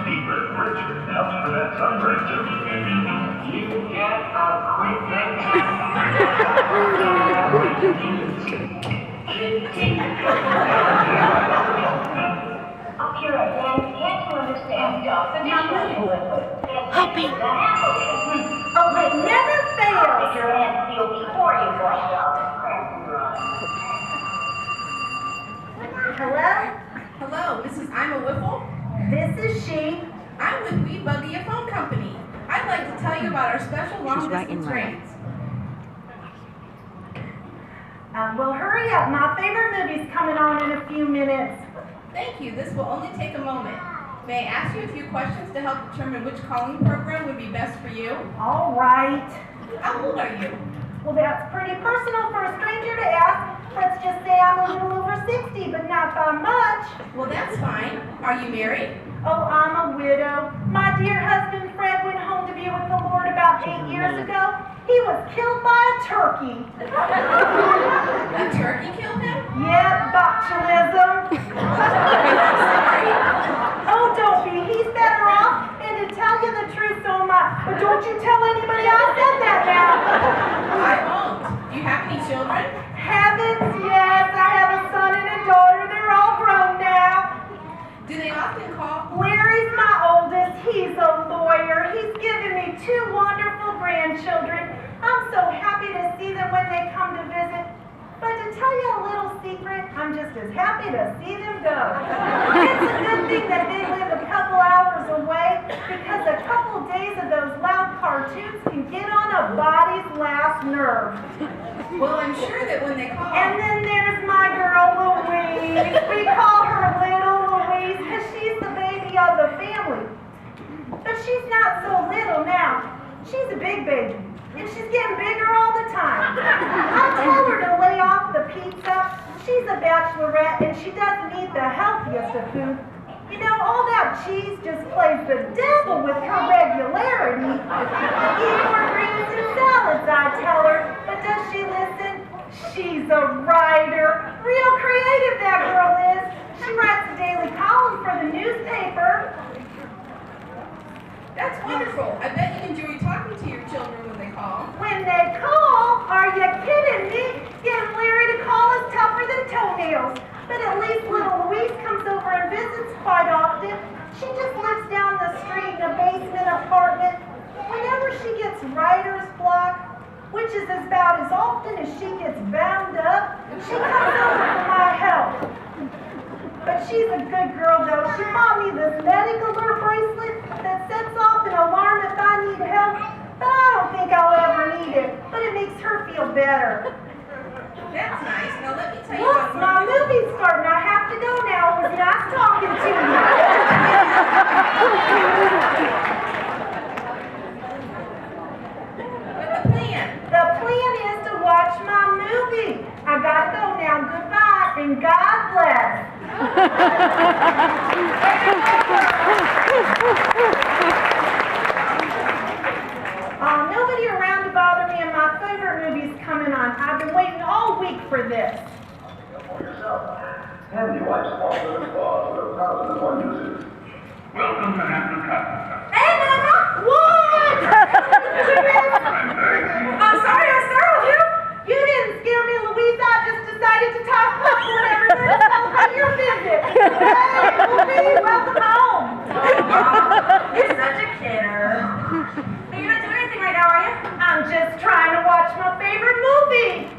deeper, richer, helps prevent sunburn too. You get a quick Up here again, can't you understand? Hoppy. Oh, it never fails. Make your head feel before you brush up. Hello? Hello, Mrs. I'm a Whiffle. This is she. I'm with Wee Buggy, a phone company. I'd like to tell you about our special long-distance rates. Well, hurry up. My favorite movie's coming on in a few minutes. Thank you. This will only take a moment. May I ask you a few questions to help determine which calling program would be best for you? All right. How old are you? Well, that's pretty personal for a stranger to ask. Let's just say I'm a little over 60, but not by much. Well, that's fine. Are you married? Oh, I'm a widow. My dear husband Fred went home to be with the Lord about 8 years ago. He was killed by a turkey. A turkey killed him? Yep, botulism. Sorry. Oh, don't be. He's better off. And to tell you the truth, so am I. But don't you tell anybody I said that now. I won't. Do you have any children? Heavens, yes. I have a son and a daughter. They're all grown now. Do they often call? Larry's my oldest. He's a lawyer. He's given me 2 wonderful grandchildren. I'm so happy to see them when they come to visit. But to tell you a little secret, I'm just as happy to see them go. It's a good thing that they live a couple hours away, because a couple days of those loud cartoons can get on a body's last nerve. Well, I'm sure that when they call... And then there's my girl Louise. We call her Little Louise because she's the baby of the family. But she's not so little now. She's a big baby. And she's getting bigger all the time. I tell her to lay off the pizza. She's a bachelorette and she doesn't eat the healthiest of food. You know, all that cheese just plays the devil with her regularity. Eat more greens and salads, I tell her. But does she listen? She's a writer. Real creative, that girl is. She writes a daily column for the newspaper. That's wonderful. I bet you enjoy talking to your children when they call. When they call? Are you kidding me? Getting Larry to call is tougher than toenails. But at least little Louise comes over and visits quite often. She just lives down the street in a basement apartment. Whenever she gets writer's block, which is about as often as she gets bound up, she comes over for my help. But she's a good girl, though. She bought me this medical alert bracelet that sets off an alarm if I need help. But I don't think I'll ever need it. But it makes her feel better. That's nice. Now let me tell you Look, about my movie's starting. I have to go now. It was nice talking to you. But the plan. The plan is to watch my movie. I gotta go now. Goodbye and God bless. Nobody around to bother me, and my favorite movie's coming on. I've been waiting all week for this. Handy wipes also installed with 1,001 uses. Welcome to Hampton Cotton. Hey, Mama! What? I'm sorry I startled you. You didn't scare me, Louise. I just decided to talk about whatever to celebrate your visit. Hey, Louise, welcome home. You're such a kidder. But you're not doing anything right now, are you? I'm just trying to watch my favorite movie.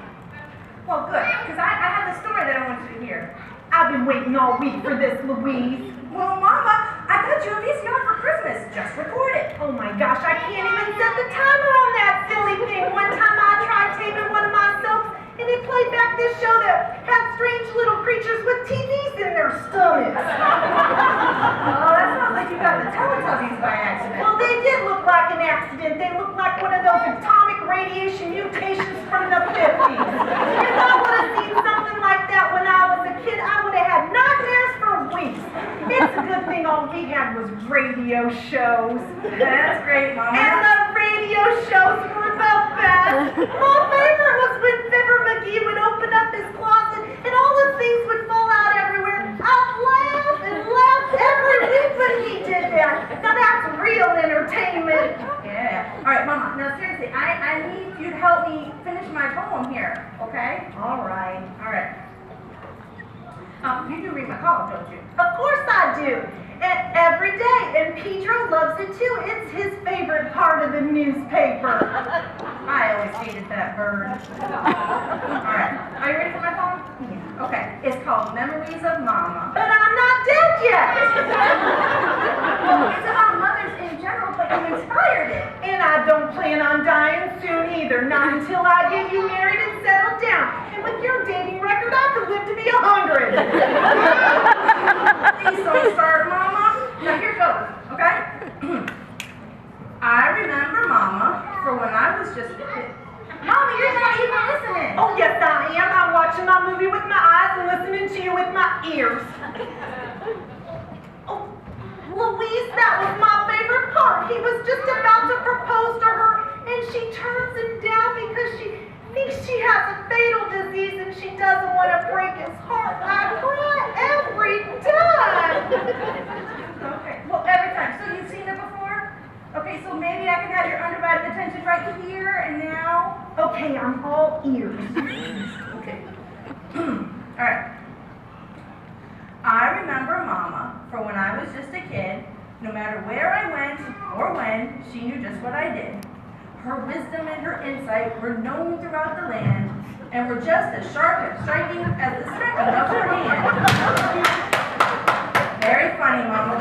Well, good, because I have the story that I want you to hear. I've been waiting all week for this, Louise. Well, Mama, I got you a VCR for Christmas. Just record it. Oh my gosh, I can't even set the timer on that silly thing. One time I tried taping one of my soaps, and it played back this show that had strange little creatures with TVs in their stomachs. Oh, that sounds like you got the Teletubbies by accident. Well, they did look like an accident. They looked like one of those atomic radiation mutations from the 50s. If I would have seen something like that when I was a kid, I would have had nightmares for weeks. It's a good thing all we had was radio shows. That's great, Mama. And the radio shows were the best. My favorite was when Fibber McGee would open up his closet and all the things would fall out everywhere. I'd laugh and laugh every week when he did that. okay? All right. All right. You do read my column, don't you? Of course I do. And every day. And Pedro loves it too. It's his favorite part of the newspaper. I always hated that bird. All right. Are you ready for my column? Yeah. Okay. It's called Memories of Mama. But I'm not dead yet. Well, it's about mothers in general, but you inspired it. And I don't plan on dying soon either. Not until I get you married and settled down. And with your dating record, I could live to be 100. Please don't start, Mama. Now here goes, okay? I remember Mama for when I was just a kid. Mama, you're not even listening. Oh, yes, I am. I'm watching my movie with my eyes and listening to you with my ears. Oh, Louise, that was my favorite part. He was just about to propose to her, and she turns him down because she thinks she has a fatal disease and she doesn't want to break his heart. I cry every time. Okay, well, every time. So you've seen it before? Okay, so maybe I can have your undivided attention right here and now. Okay, I'm all ears. Okay. All right. I remember Mama for when I was just a kid. No matter where I went or when, she knew just what I did. Her wisdom and her insight were known throughout the land and were just as sharp and striking as the smacking of her hand. Very funny, Mama.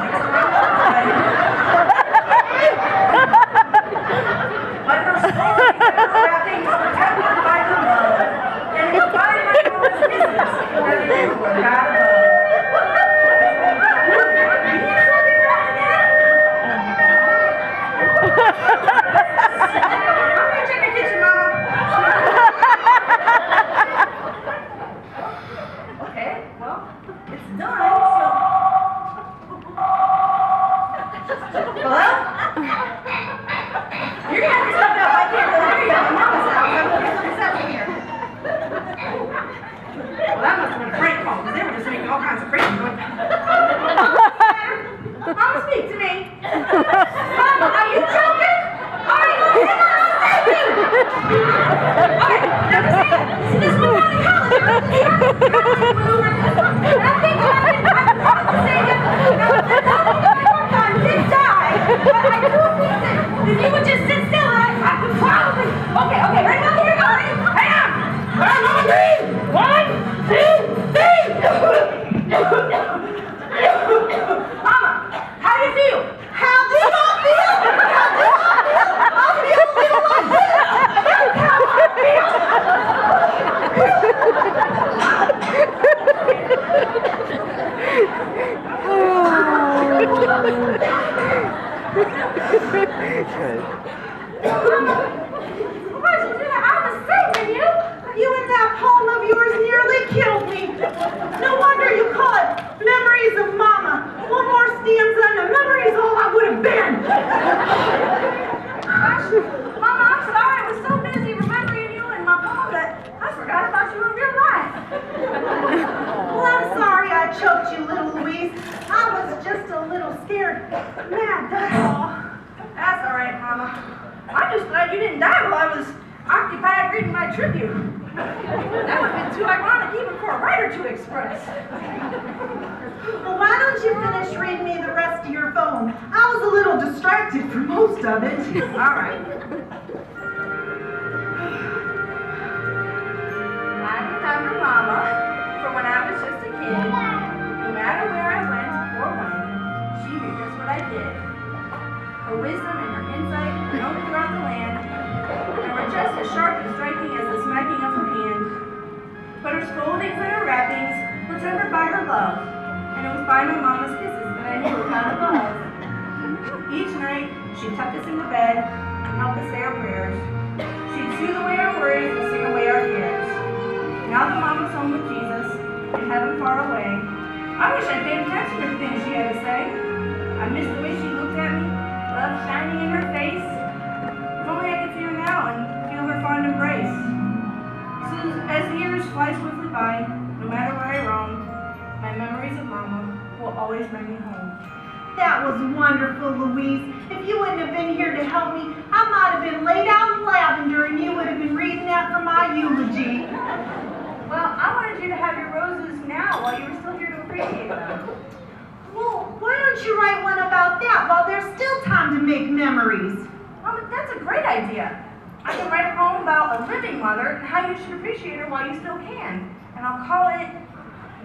But her stories and her wrappings were tempered by the love, and it was by my mama's business that they were God above. You and that poem of yours nearly killed me. No wonder you call it Memories of Mama. One more stanza and the memory is all I would have been. Gosh, Mama, I'm sorry. I was so busy remembering you and my poem that I forgot about you in real life. Well, I'm sorry I choked you, little Louise. I was just a little scared. Mad, that's all. That's all right, Mama. I'm just glad you didn't die while I was occupied reading my tribute. That would have been too ironic even for a writer to express. Well, why don't you finish reading me the rest of your poem? I was a little distracted for most of it. All right. I remember Mama for when I was just a kid. No matter where I went or when, she knew just what I did. Her wisdom and her insight were known throughout the land, and were just as sharp and striking as the smacking of her hand. But her scoldings and her rappings were tempered by her love, and it was by my mama's kisses that I knew her God above. Each night, she'd tuck us into bed and help us say our prayers. She'd soothe away our worries and sing away our cares. Now that Mama's home with Jesus, in heaven far away, I wish I'd paid attention to the things she had to say. I miss the way she looked at me, love shining in her face. If only I could see her now and feel her fond embrace. So as the years fly swiftly by, no matter where I roam, my memories of Mama will always bring me home. That was wonderful, Louise. If you wouldn't have been here to help me, I might have been laid out in lavender and you would have been reading that for my eulogy. Well, I wanted you to have your roses now while you were still here to appreciate them. Well, why don't you write one about that while there's still time to make memories? Mama, that's a great idea. I can write a poem about a living mother and how you should appreciate her while you still can. And I'll call it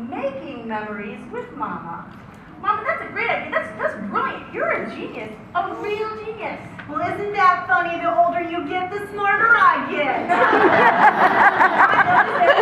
Making Memories with Mama. Mama, that's a great idea. That's brilliant. You're a genius. A real genius. Well, isn't that funny? The older you get, the smarter I get. I noticed